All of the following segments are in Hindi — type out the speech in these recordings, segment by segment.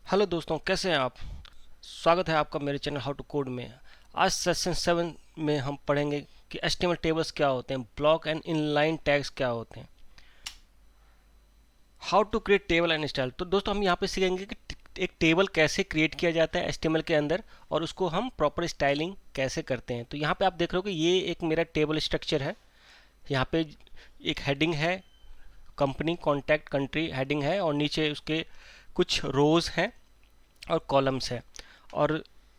हेलो दोस्तों, कैसे हैं आप। स्वागत है आपका मेरे चैनल हाउ टू कोड में। आज सेशन 7 में हम पढ़ेंगे कि HTML टेबल्स क्या होते हैं, ब्लॉक एंड इनलाइन टैग्स क्या होते हैं, how to create table and style. तो दोस्तों हम यहाँ पे सीखेंगे कि एक टेबल कैसे क्रिएट किया जाता है HTML के अंदर और उसको हम प्रॉपर स्टाइलिंग कैसे करते हैं। तो यहाँ पे आप देख रहे हो कि ये एक मेरा टेबल स्ट्रक्चर है। यहाँ पे एक हेडिंग है, कंपनी कॉन्टैक्ट कंट्री हेडिंग है, और नीचे उसके कुछ रोज हैं और कॉलम्स है। और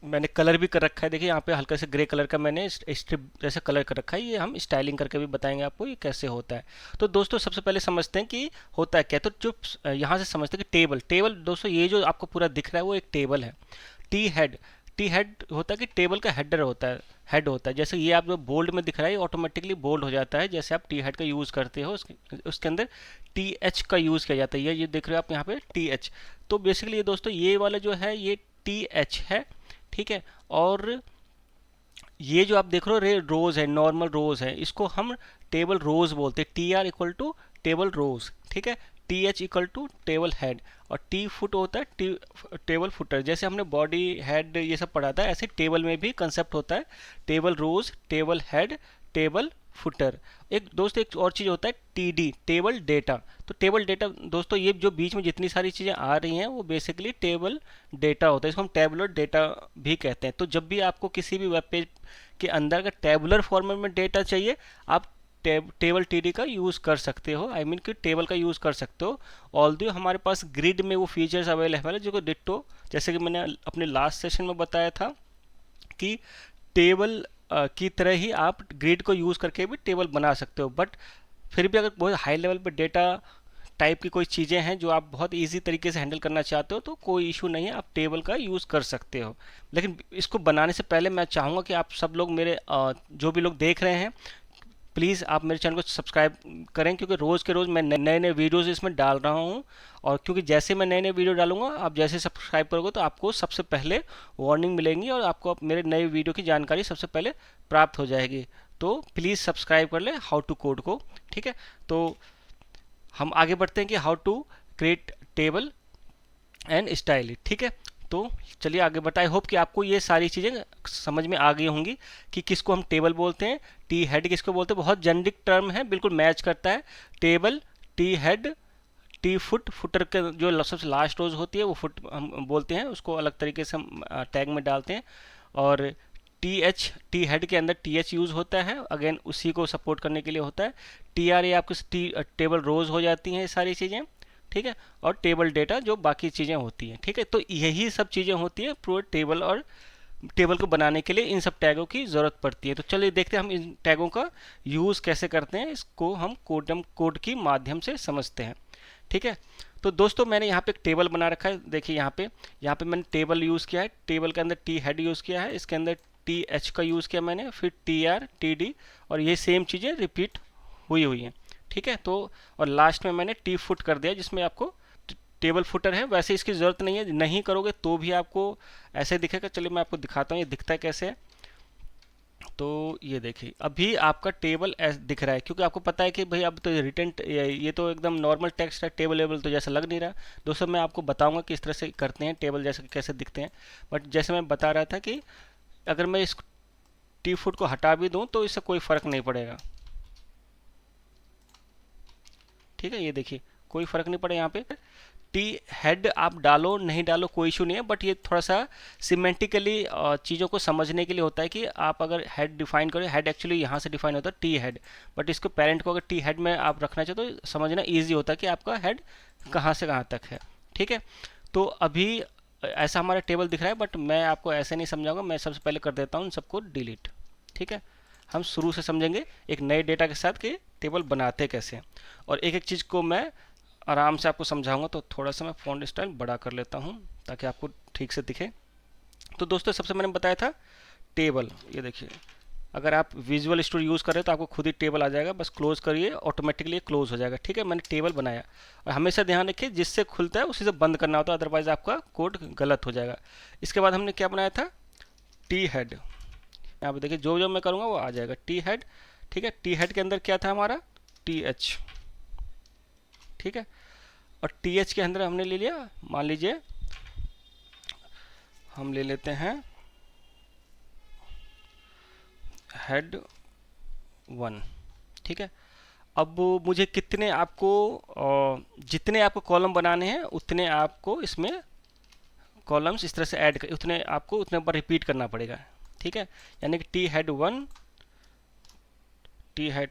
मैंने कलर भी कर रखा है, देखिए यहाँ पे हल्का से ग्रे कलर का मैंने स्ट्रिप जैसे कलर कर रखा है। ये हम स्टाइलिंग करके भी बताएंगे आपको ये कैसे होता है। तो दोस्तों सबसे पहले समझते हैं कि होता है क्या। तो जो यहाँ से समझते हैं कि टेबल टेबल दोस्तों ये जो आपको पूरा दिख रहा है वो एक टेबल है। टी हेड, टी हेड होता है कि टेबल का हेडर होता है, हेड होता है। जैसे ये आप जो बोल्ड में दिख रहा है ऑटोमेटिकली बोल्ड हो जाता है जैसे आप टी हेड का यूज़ करते हो। उसके अंदर टी एच का यूज़ किया जाता है। ये देख रहे हो आप यहाँ पे टी एच। तो बेसिकली ये दोस्तों ये वाला जो है ये टी एच है, ठीक है। और ये जो आप देख रहे हो रोज है, नॉर्मल रोज है, इसको हम टेबल रोज बोलते हैं। T R equal to table rows, ठीक है। T H equal to table head, और टी फुट होता है टेबल फुटर। जैसे हमने बॉडी हेड ये सब पढ़ा था, ऐसे टेबल में भी कंसेप्ट होता है टेबल रोज, टेबल हेड, टेबल फुटर। एक दोस्त एक और चीज़ होता है टीडी, टेबल डेटा। तो टेबल डेटा दोस्तों ये जो बीच में जितनी सारी चीज़ें आ रही हैं वो बेसिकली टेबल डेटा होता है। इसको हम टेबुलर डेटा भी कहते हैं। तो जब भी आपको किसी भी वेब पेज के अंदर का टेबुलर फॉर्मेट में डेटा चाहिए, आप टेबल टीडी का यूज़ कर सकते हो। आई मीन कि टेबल का यूज़ कर सकते हो। ऑल्दो हमारे पास ग्रिड में वो फीचर्स अवेलेबल है जो कि डिट्टो, जैसे कि मैंने अपने लास्ट सेशन में बताया था कि टेबल की तरह ही आप ग्रिड को यूज़ करके भी टेबल बना सकते हो। बट फिर भी अगर बहुत हाई लेवल पे डेटा टाइप की कोई चीज़ें हैं जो आप बहुत इजी तरीके से हैंडल करना चाहते हो तो कोई इशू नहीं है, आप टेबल का यूज़ कर सकते हो। लेकिन इसको बनाने से पहले मैं चाहूँगा कि आप सब लोग मेरे जो भी लोग देख रहे हैं, प्लीज़ आप मेरे चैनल को सब्सक्राइब करें, क्योंकि रोज़ के रोज़ मैं नए नए वीडियोज़ इसमें डाल रहा हूँ। और क्योंकि जैसे मैं नए नए वीडियो डालूंगा, आप जैसे सब्सक्राइब करोगे तो आपको सबसे पहले वार्निंग मिलेंगी और आपको मेरे नए वीडियो की जानकारी सबसे पहले प्राप्त हो जाएगी। तो प्लीज़ सब्सक्राइब कर ले हाउ टू कोड को, ठीक है। तो हम आगे बढ़ते हैं कि how to create table and style it, ठीक है। तो चलिए आगे बढ़ते। आई होप कि आपको ये सारी चीज़ें समझ में आ गई होंगी कि किसको हम टेबल बोलते हैं, टी हेड किसको बोलते हैं। बहुत जेनरिक टर्म है, बिल्कुल मैच करता है table, T head, T foot, footer के जो सबसे लास्ट रोज होती है वो फुट हम बोलते हैं, उसको अलग तरीके से हम टैग में डालते हैं। और टी एच, टी हेड के अंदर टी एच यूज़ होता है, अगेन उसी को सपोर्ट करने के लिए होता है। टी आर ये आपको टेबल रोज हो जाती हैं ये सारी चीज़ें, ठीक है। और टेबल डेटा जो बाकी चीज़ें होती हैं, ठीक है। तो यही सब चीज़ें होती है पूरे टेबल, और टेबल को बनाने के लिए इन सब टैगों की ज़रूरत पड़ती है। तो चलिए देखते हैं हम इन टैगों का यूज़ कैसे करते हैं, इसको हम कोड की माध्यम से समझते हैं, ठीक है। तो दोस्तों मैंने यहाँ पे एक टेबल बना रखा है, देखिए यहाँ पे मैंने टेबल यूज़ किया है। टेबल के अंदर टी हेड यूज़ किया है, इसके अंदर टी एच का यूज़ किया मैंने, फिर टी आर, टी डी, और ये सेम चीज़ें रिपीट हुई हुई हैं, ठीक है। तो और लास्ट में मैंने टी फुट कर दिया जिसमें आपको टेबल फुटर है। वैसे इसकी ज़रूरत नहीं है, नहीं करोगे तो भी आपको ऐसे दिखेगा। चलिए मैं आपको दिखाता हूँ ये दिखता है कैसे है। तो ये देखिए अभी आपका टेबल दिख रहा है, क्योंकि आपको पता है कि भाई अब तो रिटर्न ये तो एकदम नॉर्मल टेक्स्ट है, टेबल लेवल तो जैसा लग नहीं रहा। दोस्तों मैं आपको बताऊंगा कि इस तरह से करते हैं टेबल जैसे कैसे दिखते हैं। बट जैसे मैं बता रहा था कि अगर मैं इस टी फुट को हटा भी दूं तो इससे कोई फ़र्क नहीं पड़ेगा, ठीक है। ये देखिए कोई फ़र्क नहीं पड़े यहाँ पे। टी हेड आप डालो नहीं डालो कोई इशू नहीं है, बट ये थोड़ा सा सिमेंटिकली चीज़ों को समझने के लिए होता है कि आप अगर हेड डिफाइन करें, हेड एक्चुअली यहाँ से डिफाइन होता है टी हेड, बट इसको पेरेंट को अगर टी हेड में आप रखना चाहो तो समझना ईजी होता है कि आपका हेड कहाँ से कहाँ तक है, ठीक है। तो अभी ऐसा हमारा टेबल दिख रहा है, बट मैं आपको ऐसे नहीं समझाऊंगा। मैं सबसे पहले कर देता हूँ इन सबको डिलीट, ठीक है। हम शुरू से समझेंगे एक नए डेटा के साथ कि टेबल बनाते कैसे हैं, और एक एक चीज़ को मैं आराम से आपको समझाऊंगा। तो थोड़ा सा मैं फ़ॉन्ट स्टाइल बड़ा कर लेता हूँ ताकि आपको ठीक से दिखे। तो दोस्तों सबसे मैंने बताया था टेबल, ये देखिए अगर आप विजुअल स्टूडियो यूज़ कर रहे हो तो आपको खुद ही टेबल आ जाएगा, बस क्लोज करिए ऑटोमेटिकली क्लोज हो जाएगा, ठीक है। मैंने टेबल बनाया, और हमेशा ध्यान रखिए जिससे खुलता है उसी से बंद करना होता है, अदरवाइज आपका कोड गलत हो जाएगा। इसके बाद हमने क्या बनाया था टी हेड। यहाँ पे देखिए जो जो मैं करूँगा वो आ जाएगा टी हेड, ठीक है। टी हेड के अंदर क्या था हमारा टी एच, ठीक है। और टी एच के अंदर हमने ले लिया मान लीजिए हम ले लेते हैं हेड 1, ठीक है। अब मुझे कितने आपको जितने आपको कॉलम बनाने हैं उतने आपको इसमें कॉलम्स इस तरह से ऐड कर, उतने आपको उतने बार रिपीट करना पड़ेगा, ठीक है। यानी कि टी हेड 1, टी हेड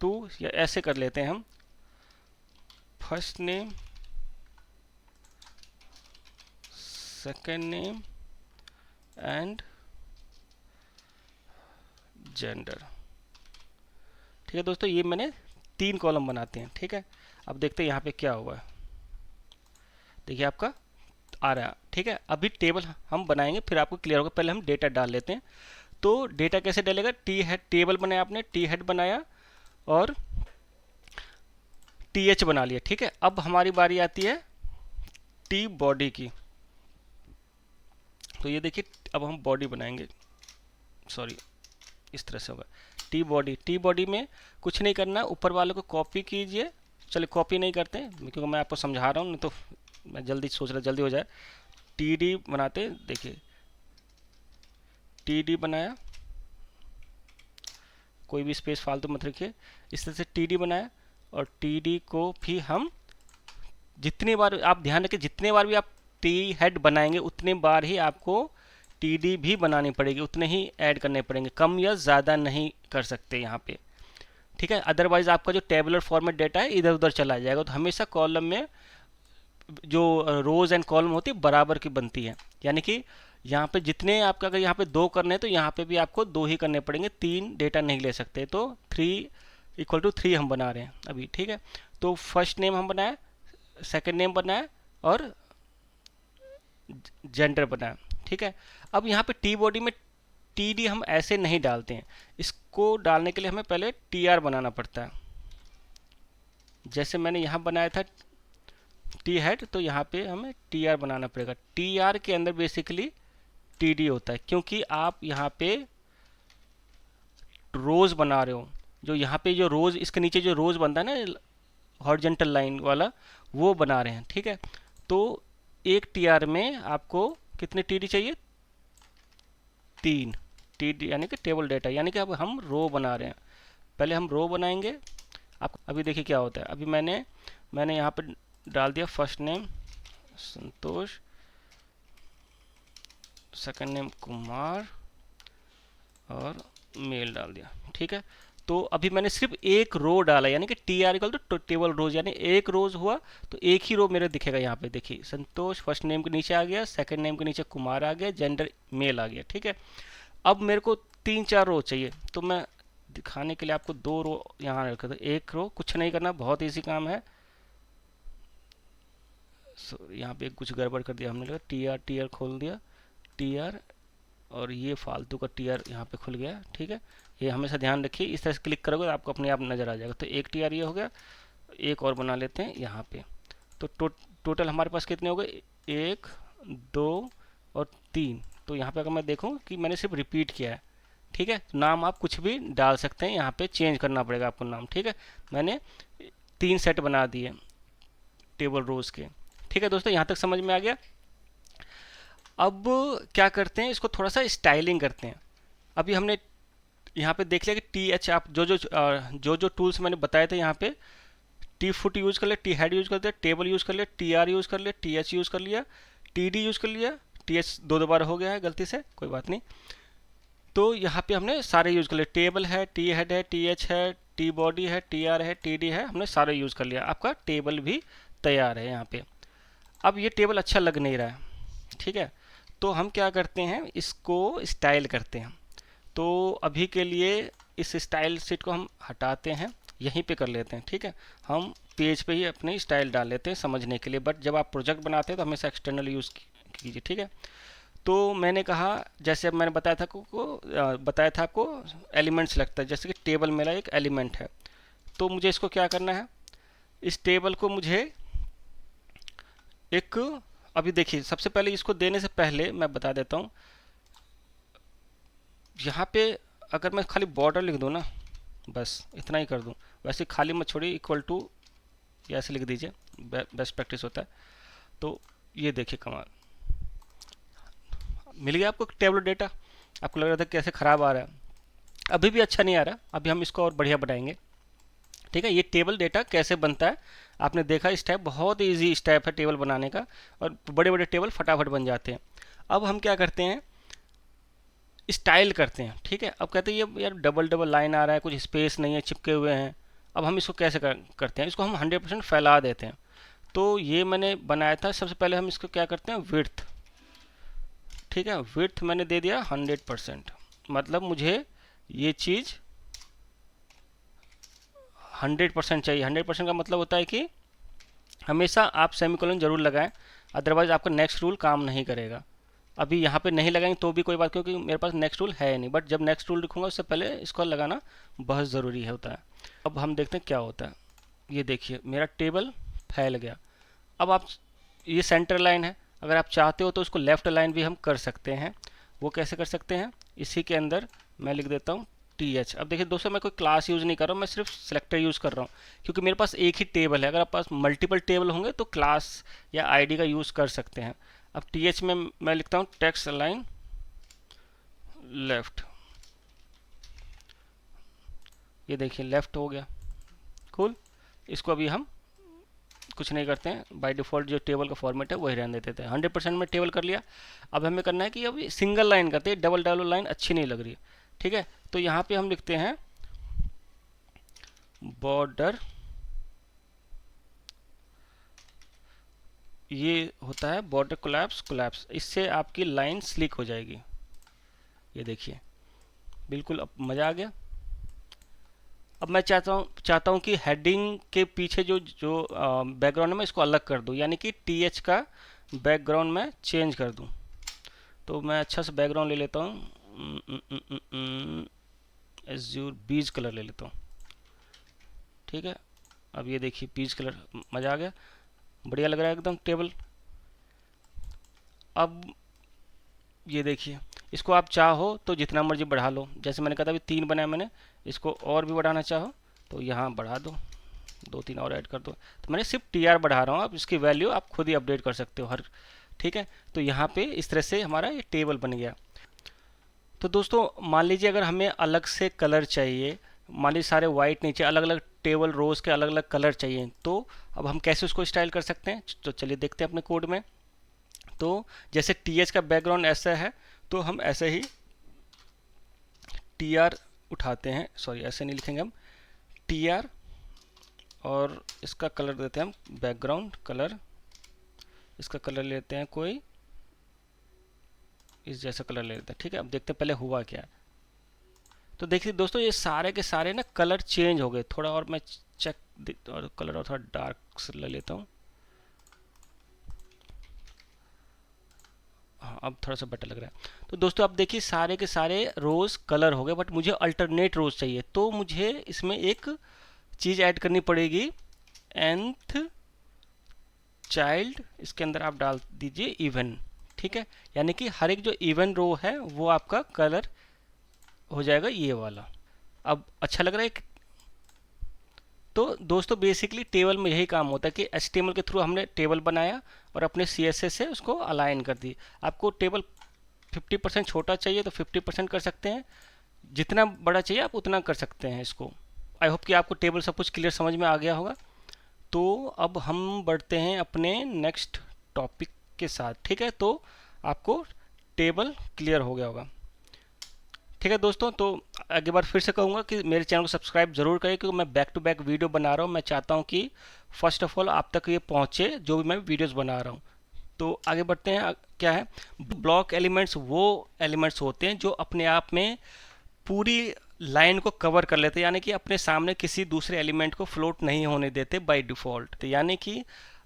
2, या ऐसे कर लेते हैं हम, first name, second name and gender, ठीक है दोस्तों। ये मैंने 3 कॉलम बनाते हैं, ठीक है। अब देखते हैं यहाँ पे क्या हुआ है। देखिए आपका आ रहा है, ठीक है। अभी टेबल हम बनाएंगे फिर आपको क्लियर होगा, पहले हम डेटा डाल लेते हैं। तो डेटा कैसे डालेगा, टी हेड टेबल बनाया आपने, टी हेड बनाया और टी एच बना लिया, ठीक है। अब हमारी बारी आती है टी बॉडी की। तो ये देखिए अब हम बॉडी बनाएंगे, सॉरी इस तरह से होगा, टी बॉडी में कुछ नहीं करना, ऊपर वाले को कॉपी कीजिए। चलिए कॉपी नहीं करते क्योंकि मैं आपको समझा रहा हूँ, नहीं तो मैं जल्दी सोच रहा जल्दी हो जाए। टी डी बनाते, देखिए टी डी बनाया, कोई भी स्पेस फालतू मत रखिए, इस तरह से टी डी बनाया। और टी डी को भी हम जितनी बार, आप ध्यान रखें जितने बार भी आप टी हेड बनाएंगे उतने बार ही आपको टी डी भी बनानी पड़ेगी, उतने ही ऐड करने पड़ेंगे, कम या ज़्यादा नहीं कर सकते यहाँ पे, ठीक है। अदरवाइज आपका जो टेबुलर फॉर्मेट डेटा है इधर उधर चला जाएगा। तो हमेशा कॉलम में जो रोज एंड कॉलम होती है बराबर की बनती है, यानी कि यहाँ पे जितने आपका, अगर यहाँ पे 2 करने हैं तो यहाँ पे भी आपको 2 ही करने पड़ेंगे, 3 डेटा नहीं ले सकते। तो 3 इक्वल टू 3 हम बना रहे हैं अभी, ठीक है। तो फर्स्ट नेम हम बनाए, सेकंड नेम बनाया और जेंडर बनाया, ठीक है। अब यहाँ पे टी बॉडी में टी डी हम ऐसे नहीं डालते हैं, इसको डालने के लिए हमें पहले टी आर बनाना पड़ता है। जैसे मैंने यहाँ बनाया था टी हेड, तो यहाँ पे हमें टी आर बनाना पड़ेगा। टी आर के अंदर बेसिकली टी डी होता है, क्योंकि आप यहाँ पे रोज बना रहे हो। जो यहाँ पे जो रोज, इसके नीचे जो रोज बनता है ना हॉरिजॉन्टल लाइन वाला, वो बना रहे हैं, ठीक है। तो एक टी आर में आपको कितने टी डी चाहिए, 3 टी डी, यानी कि टेबल डेटा, यानी कि अब हम रो बना रहे हैं। पहले हम रो बनाएंगे। आप अभी देखिए क्या होता है। अभी मैंने यहाँ पे डाल दिया फर्स्ट नेम संतोष, सेकंड नेम कुमार और मेल डाल दिया, ठीक है। तो अभी मैंने सिर्फ एक रो डाला, यानी कि T R equal to table rows, यानी एक रोज हुआ तो एक ही रो मेरे दिखेगा। यहाँ पे देखिए संतोष फर्स्ट नेम के नीचे आ गया, सेकंड नेम के नीचे कुमार आ गया, जेंडर मेल आ गया, ठीक है। अब मेरे को 3-4 रो चाहिए, तो मैं दिखाने के लिए आपको 2 रो यहाँ रखा था, एक रो, कुछ नहीं करना, बहुत ईजी काम है। यहाँ पे कुछ गड़बड़ कर दिया हमने, लगा टी आर खोल दिया, टी आर, और ये फालतू का टी आर यहाँ पे खुल गया, ठीक है। ये हमेशा ध्यान रखिए, इस तरह से क्लिक करोगे तो आपको अपने आप नज़र आ जाएगा। तो एक टी आर ये हो गया, एक और बना लेते हैं यहाँ पे। तो टोटल हमारे पास कितने हो गए, 1 2 और 3। तो यहाँ पे अगर मैं देखूँ कि मैंने सिर्फ रिपीट किया है, ठीक है। नाम आप कुछ भी डाल सकते हैं, यहाँ पे चेंज करना पड़ेगा आपको नाम, ठीक है। मैंने 3 सेट बना दिए टेबल रोज के, ठीक है दोस्तों, यहाँ तक समझ में आ गया। अब क्या करते हैं, इसको थोड़ा सा स्टाइलिंग करते हैं। अभी हमने यहाँ पे देख लिया कि टी एच, आप जो टूल्स मैंने बताए थे, यहाँ पे टी फुट यूज़ कर लिया, टी हेड यूज़ कर लिया, टेबल यूज़ कर लिया, टी आर यूज़ कर लिया, टी एच यूज़ कर लिया, टी डी यूज़ कर लिया, टी एच 2 बार हो गया है गलती से, कोई बात नहीं। तो यहाँ पे हमने सारे यूज़ कर लिया, टेबल है, टी हेड है, टी एच है, टी बॉडी है, टी आर है, टी डी है, हमने सारे यूज़ कर लिया। आपका टेबल भी तैयार है यहाँ पे। अब ये टेबल अच्छा लग नहीं रहा है, ठीक है। तो हम क्या करते हैं, इसको स्टाइल करते हैं। तो अभी के लिए इस स्टाइल शीट को हम हटाते हैं, यहीं पे कर लेते हैं, ठीक है। हम पेज पे ही अपनी स्टाइल डाल लेते हैं समझने के लिए, बट जब आप प्रोजेक्ट बनाते हैं तो हमेशा एक्सटर्नल यूज़ कीजिए, ठीक है। तो मैंने कहा, जैसे अब मैंने बताया था आपको एलिमेंट्स लगता है, जैसे कि टेबल मेरा एक एलिमेंट है। तो मुझे इसको क्या करना है, इस टेबल को मुझे एक, अभी देखिए सबसे पहले इसको देने से पहले मैं बता देता हूँ, यहाँ पे अगर मैं खाली बॉर्डर लिख दूँ ना, बस इतना ही कर दूँ, वैसे खाली मत छोड़िए, इक्वल टू या ऐसे लिख दीजिए, बेस्ट प्रैक्टिस होता है। तो ये देखिए कमाल, मिल गया आपको टेबल डेटा। आपको लग रहा था कैसे ख़राब आ रहा है, अभी भी अच्छा नहीं आ रहा, अभी हम इसको और बढ़िया बनाएंगे। ठीक है, ये टेबल डेटा कैसे बनता है आपने देखा, स्टेप बहुत इजी स्टेप है टेबल बनाने का, और बड़े बड़े टेबल फटाफट बन जाते हैं। अब हम क्या करते हैं, स्टाइल करते हैं। ठीक है, अब कहते हैं ये यार डबल डबल लाइन आ रहा है, कुछ स्पेस नहीं है, चिपके हुए हैं। अब हम इसको कैसे करते हैं, इसको हम 100% फैला देते हैं। तो ये मैंने बनाया था, सबसे पहले हम इसको क्या करते हैं, विड्थ। ठीक है, विड्थ मैंने दे दिया 100%, मतलब मुझे ये चीज़ 100% चाहिए। 100% का मतलब होता है कि हमेशा आप सेमीकोलन जरूर लगाएं, अदरवाइज आपका नेक्स्ट रूल काम नहीं करेगा। अभी यहाँ पे नहीं लगाएंगे तो भी कोई बात, क्योंकि मेरे पास नेक्स्ट रूल है नहीं, बट जब नेक्स्ट रूल लिखूंगा उससे पहले इसको लगाना बहुत ज़रूरी होता है। अब हम देखते हैं क्या होता है। ये देखिए मेरा टेबल फैल गया। अब आप, ये सेंटर लाइन है, अगर आप चाहते हो तो उसको लेफ्ट लाइन भी हम कर सकते हैं। वो कैसे कर सकते हैं, इसी के अंदर मैं लिख देता हूँ TH। अब देखिए दोस्तों, मैं कोई क्लास यूज़ नहीं कर रहा हूँ, मैं सिर्फ सिलेक्टर यूज़ कर रहा हूँ, क्योंकि मेरे पास एक ही टेबल है। अगर आप पास मल्टीपल टेबल होंगे तो क्लास या ID का यूज़ कर सकते हैं। अब TH में मैं लिखता हूँ टेक्स्ट अलाइन लेफ्ट। ये देखिए लेफ्ट हो गया, कूल। इसको अभी हम कुछ नहीं करते हैं, बाय डिफ़ॉल्ट जो टेबल का फॉर्मेट है वही रहने देते हैं। 100% में टेबल कर लिया। अब हमें करना है कि अभी सिंगल लाइन करते हैं, डबल डबल लाइन अच्छी नहीं लग रही। ठीक है, तो यहाँ पे हम लिखते हैं बॉर्डर, ये होता है बॉर्डर कोलैप्स कोलैप्स, इससे आपकी लाइन स्लिक हो जाएगी। ये देखिए बिल्कुल, अब मज़ा आ गया। अब मैं चाहता हूँ कि हेडिंग के पीछे जो जो बैकग्राउंड है मैं इसको अलग कर दूँ, यानी कि TH का बैकग्राउंड मैं चेंज कर दूँ। तो मैं अच्छा सा बैकग्राउंड ले लेता हूँ, एज्यूर बीज कलर ले लेता हूँ। ठीक है, अब ये देखिए बीज कलर, मज़ा आ गया, बढ़िया लग रहा है एकदम टेबल। अब ये देखिए, इसको आप चाहो तो जितना मर्जी बढ़ा लो, जैसे मैंने कहा था अभी 3 बनाया मैंने, इसको और भी बढ़ाना चाहो तो यहाँ बढ़ा दो, 2-3 और ऐड कर दो। तो मैंने सिर्फ TR बढ़ा रहा हूँ, आप इसकी वैल्यू आप खुद ही अपडेट कर सकते हो हर। ठीक है, तो यहाँ पे इस तरह से हमारा ये टेबल बन गया। तो दोस्तों मान लीजिए अगर हमें अलग से कलर चाहिए, मान लीजिए सारे वाइट नीचे अलग अलग टेबल रोज के अलग अलग कलर चाहिए, तो अब हम कैसे उसको स्टाइल कर सकते हैं, तो चलिए देखते हैं अपने कोड में। तो जैसे TH का बैकग्राउंड ऐसा है, तो हम ऐसे ही TR उठाते हैं, सॉरी ऐसे नहीं लिखेंगे हम, TR और इसका कलर देते हैं हम बैकग्राउंड कलर, इसका कलर लेते हैं कोई इस जैसा कलर ले लेते हैं। ठीक है, अब देखते हैं पहले हुआ क्या है। तो देखिए दोस्तों, ये सारे के सारे ना कलर चेंज हो गए। थोड़ा और मैं चेक और कलर और थोड़ा डार्क से ले लेता हूँ। हाँ, अब थोड़ा सा बेटर लग रहा है। तो दोस्तों आप देखिए सारे के सारे रोज कलर हो गए, बट मुझे अल्टरनेट रोज चाहिए, तो मुझे इसमें एक चीज़ ऐड करनी पड़ेगी, nth चाइल्ड, इसके अंदर आप डाल दीजिए इवन। ठीक है, यानी कि हर एक जो इवन रो है वो आपका कलर हो जाएगा ये वाला। अब अच्छा लग रहा है। तो दोस्तों बेसिकली टेबल में यही काम होता है कि HTML के थ्रू हमने टेबल बनाया और अपने CSS से उसको अलाइन कर दी। आपको टेबल 50% छोटा चाहिए तो 50% कर सकते हैं, जितना बड़ा चाहिए आप उतना कर सकते हैं इसको। आई होप कि आपको टेबल सब कुछ क्लियर समझ में आ गया होगा। तो अब हम बढ़ते हैं अपने नेक्स्ट टॉपिक के साथ। ठीक है, तो आपको टेबल क्लियर हो गया होगा। ठीक है दोस्तों, तो अगली बार फिर से कहूँगा कि मेरे चैनल को सब्सक्राइब जरूर करें, क्योंकि मैं बैक टू बैक वीडियो बना रहा हूँ। मैं चाहता हूँ कि फर्स्ट ऑफ ऑल आप तक ये पहुँचे जो भी मैं वीडियोस बना रहा हूँ। तो आगे बढ़ते हैं। क्या है, ब्लॉक एलिमेंट्स वो एलिमेंट्स होते हैं जो अपने आप में पूरी लाइन को कवर कर लेते हैं, यानी कि अपने सामने किसी दूसरे एलिमेंट को फ्लोट नहीं होने देते बाय डिफ़ॉल्ट। तो यानी कि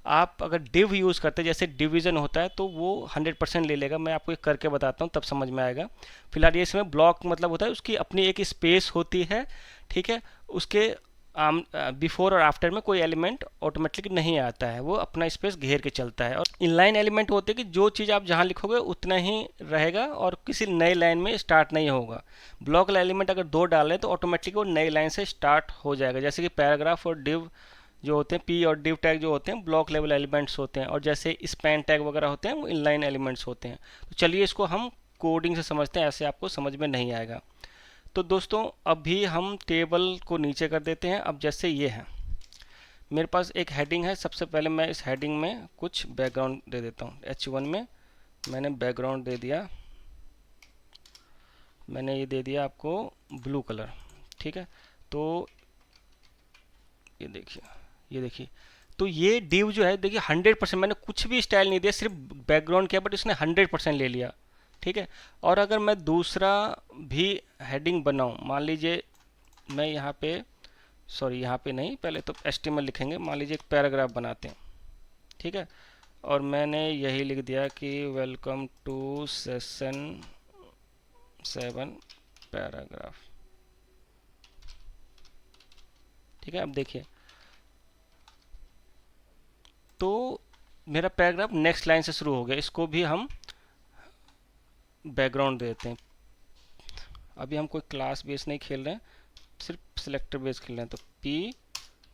आप अगर डिव यूज़ करते हैं, जैसे डिवीज़न होता है, तो वो 100% ले लेगा। मैं आपको एक करके बताता हूँ तब समझ में आएगा। फिलहाल ये इसमें ब्लॉक मतलब होता है उसकी अपनी एक स्पेस होती है। ठीक है, उसके बिफोर और आफ्टर में कोई एलिमेंट ऑटोमेटिक नहीं आता है, वो अपना स्पेस घेर के चलता है। और इनलाइन एलिमेंट होते हैं कि जो चीज़ आप जहाँ लिखोगे उतना ही रहेगा और किसी नए लाइन में स्टार्ट नहीं होगा। ब्लॉक एलिमेंट अगर 2 डालें तो ऑटोमेटिक वो नई लाइन से स्टार्ट हो जाएगा। जैसे कि पैराग्राफ और डिव जो होते हैं, P और डिव टैग जो होते हैं ब्लॉक लेवल एलिमेंट्स होते हैं, और जैसे स्पैन टैग वगैरह होते हैं वो इनलाइन एलिमेंट्स होते हैं। तो चलिए इसको हम कोडिंग से समझते हैं, ऐसे आपको समझ में नहीं आएगा। तो दोस्तों अभी हम टेबल को नीचे कर देते हैं। अब जैसे ये है, मेरे पास एक हेडिंग है, सबसे पहले मैं इस हेडिंग में कुछ बैकग्राउंड दे देता हूँ। H1 में मैंने बैकग्राउंड दे दिया, मैंने ये दे दिया आपको ब्लू कलर, ठीक है। तो ये देखिए, ये देखिए, तो ये डिव जो है देखिए 100%, मैंने कुछ भी स्टाइल नहीं दिया, सिर्फ बैकग्राउंड किया, बट इसने 100% ले लिया, ठीक है। और अगर मैं दूसरा भी हेडिंग बनाऊं, मान लीजिए मैं यहाँ पे, सॉरी यहाँ पे नहीं, पहले तो HTML लिखेंगे, मान लीजिए एक पैराग्राफ बनाते हैं, ठीक है। और मैंने यही लिख दिया कि वेलकम टू सेशन 7 पैराग्राफ, ठीक है। अब देखिए, तो मेरा पैराग्राफ नेक्स्ट लाइन से शुरू हो गया, इसको भी हम बैकग्राउंड देते हैं। अभी हम कोई क्लास बेस नहीं खेल रहे हैं, सिर्फ सिलेक्टर बेस खेल रहे हैं। तो पी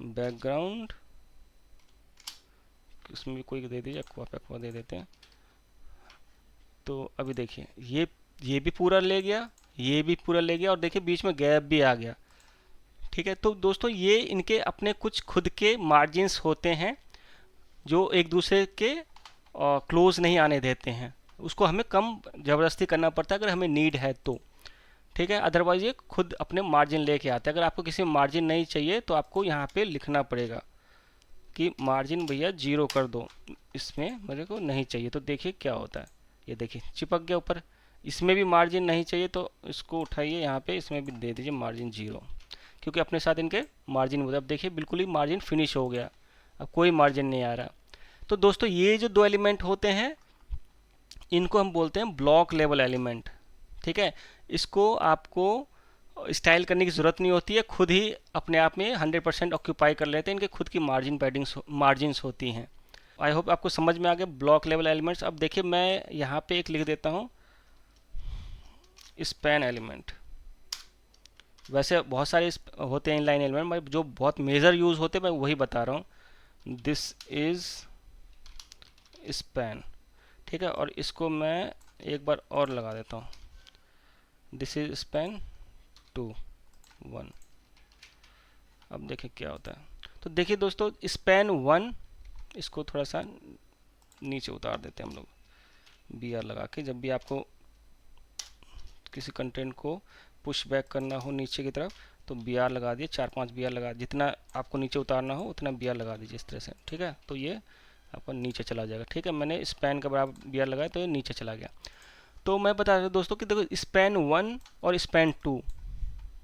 बैकग्राउंड, इसमें भी कोई दे दीजिए, एक्वा दे देते हैं। तो अभी देखिए, ये भी पूरा ले गया, ये भी पूरा ले गया, और देखिए बीच में गैप भी आ गया, ठीक है। तो दोस्तों ये इनके अपने कुछ खुद के मार्जिन्स होते हैं जो एक दूसरे के क्लोज नहीं आने देते हैं, उसको हमें कम ज़बरदस्ती करना पड़ता है अगर हमें नीड है तो, ठीक है। अदरवाइज ये खुद अपने मार्जिन लेके आते हैं। अगर आपको किसी में मार्जिन नहीं चाहिए तो आपको यहाँ पे लिखना पड़ेगा कि मार्जिन भैया 0 कर दो, इसमें मेरे को नहीं चाहिए। तो देखिए क्या होता है, ये देखिए चिपक गया ऊपर। इसमें भी मार्जिन नहीं चाहिए तो इसको उठाइए, यहाँ पे इसमें भी दे दीजिए मार्जिन 0, क्योंकि अपने साथ इनके मार्जिन होता है। अब देखिए बिल्कुल ही मार्जिन फिनिश हो गया, अब कोई मार्जिन नहीं आ रहा। तो दोस्तों ये जो दो एलिमेंट होते हैं इनको हम बोलते हैं ब्लॉक लेवल एलिमेंट, ठीक है। इसको आपको स्टाइल करने की ज़रूरत नहीं होती है, खुद ही अपने आप में 100% ऑक्यूपाई कर लेते हैं, इनके खुद की मार्जिन्स होती हैं। आई होप आपको समझ में आ गया ब्लॉक लेवल एलिमेंट्स। अब देखिए मैं यहाँ पे एक लिख देता हूँ स्पैन एलिमेंट। वैसे बहुत सारे होते हैं इनलाइन एलिमेंट, जो बहुत मेजर यूज़ होते हैं मैं वही बता रहा हूँ। दिस इज़ स्पैन, ठीक है। और इसको मैं एक बार और लगा देता हूँ, दिस इज स्पैन 2 1। अब देखिए क्या होता है। तो देखिए दोस्तों स्पैन 1, इसको थोड़ा सा नीचे उतार देते हैं हम लोग BR लगा के। जब भी आपको किसी कंटेंट को पुश बैक करना हो नीचे की तरफ तो BR लगा दिए, 4-5 BR लगा, जितना आपको नीचे उतारना हो उतना BR लगा दीजिए इस तरह से, ठीक है। तो ये आपको नीचे चला जाएगा, ठीक है। मैंने स्पैन का बराबर BR लगाया तो ये नीचे चला गया। तो मैं बता रहा हूँ दोस्तों कि देखो स्पैन 1 और स्पैन 2,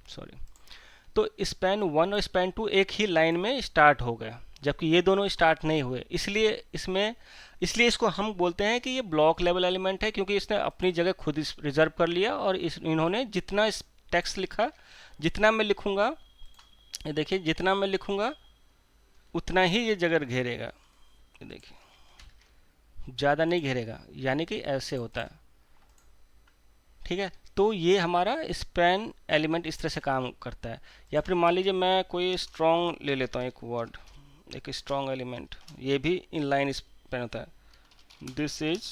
सॉरी, तो स्पैन 1 और स्पैन 2 एक ही लाइन में स्टार्ट हो गया, जबकि ये दोनों स्टार्ट नहीं हुए। इसलिए इसको हम बोलते हैं कि ये ब्लॉक लेवल एलिमेंट है, क्योंकि इसने अपनी जगह खुद रिजर्व कर लिया और इन्होंने जितना टेक्स्ट लिखा, जितना मैं लिखूंगा, ये देखिए जितना मैं लिखूंगा उतना ही ये जगह घेरेगा, ये देखिए ज़्यादा नहीं घेरेगा, यानी कि ऐसे होता है, ठीक है। तो ये हमारा स्पैन एलिमेंट इस तरह से काम करता है। या फिर मान लीजिए मैं कोई स्ट्रॉन्ग ले लेता हूँ, एक वर्ड, एक स्ट्रॉन्ग एलिमेंट, ये भी इनलाइन स्पैन होता है। This is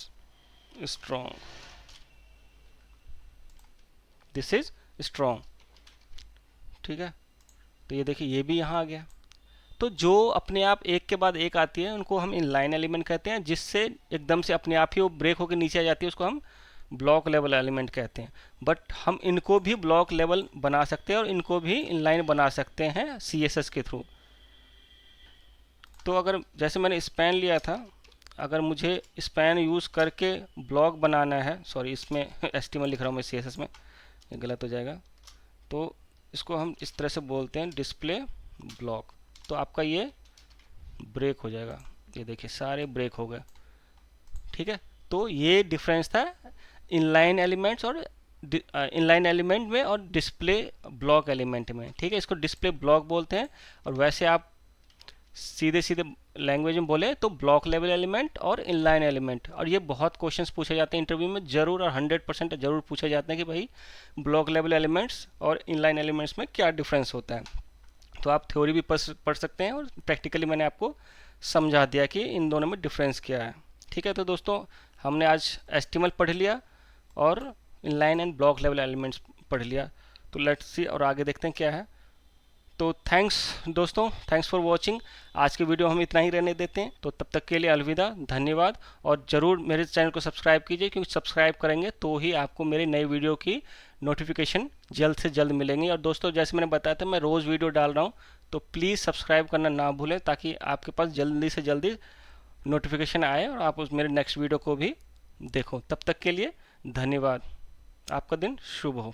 strong, this is strong, ठीक है। तो ये देखिए ये भी यहाँ आ गया। तो जो अपने आप एक के बाद एक आती है उनको हम इनलाइन एलिमेंट कहते हैं, जिससे एकदम से अपने आप ही वो ब्रेक होकर नीचे आ जाती है उसको हम ब्लॉक लेवल एलिमेंट कहते हैं। बट हम इनको भी ब्लॉक लेवल बना सकते हैं और इनको भी इनलाइन बना सकते हैं CSS के थ्रू। तो अगर जैसे मैंने स्पैन लिया था, अगर मुझे स्पैन यूज़ करके ब्लॉक बनाना है, सॉरी इसमें HTML लिख रहा हूँ मैं CSS में, ये गलत हो जाएगा। तो इसको हम इस तरह से बोलते हैं डिस्प्ले ब्लॉक। तो आपका ये ब्रेक हो जाएगा, ये देखिए सारे ब्रेक हो गए, ठीक है। तो ये डिफरेंस था इनलाइन एलिमेंट्स और इनलाइन एलिमेंट में और डिस्प्ले ब्लॉक एलिमेंट में, ठीक है। इसको डिस्प्ले ब्लॉक बोलते हैं। और वैसे आप सीधे सीधे लैंग्वेज में बोले तो ब्लॉक लेवल एलिमेंट और इनलाइन एलिमेंट। और ये बहुत क्वेश्चंस पूछे जाते हैं इंटरव्यू में जरूर, और 100% जरूर पूछे जाते हैं कि भाई ब्लॉक लेवल एलिमेंट्स और इनलाइन एलिमेंट्स में क्या डिफरेंस होता है। तो आप थ्योरी भी पढ़ सकते हैं और प्रैक्टिकली मैंने आपको समझा दिया कि इन दोनों में डिफरेंस क्या है, ठीक है। तो दोस्तों हमने आज HTML पढ़ लिया और inline and block level elements पढ़ लिया। तो लेट्स सी और आगे देखते हैं क्या है। तो थैंक्स दोस्तों, थैंक्स फॉर वॉचिंग। आज की वीडियो हम इतना ही रहने देते हैं, तो तब तक के लिए अलविदा, धन्यवाद। और ज़रूर मेरे चैनल को सब्सक्राइब कीजिए, क्योंकि सब्सक्राइब करेंगे तो ही आपको मेरी नई वीडियो की नोटिफिकेशन जल्द से जल्द मिलेंगी। और दोस्तों जैसे मैंने बताया था, मैं रोज़ वीडियो डाल रहा हूँ, तो प्लीज़ सब्सक्राइब करना ना भूलें, ताकि आपके पास जल्दी से जल्दी नोटिफिकेशन आए और आप उस मेरे नेक्स्ट वीडियो को भी देखो। तब तक के लिए धन्यवाद। आपका दिन शुभ हो।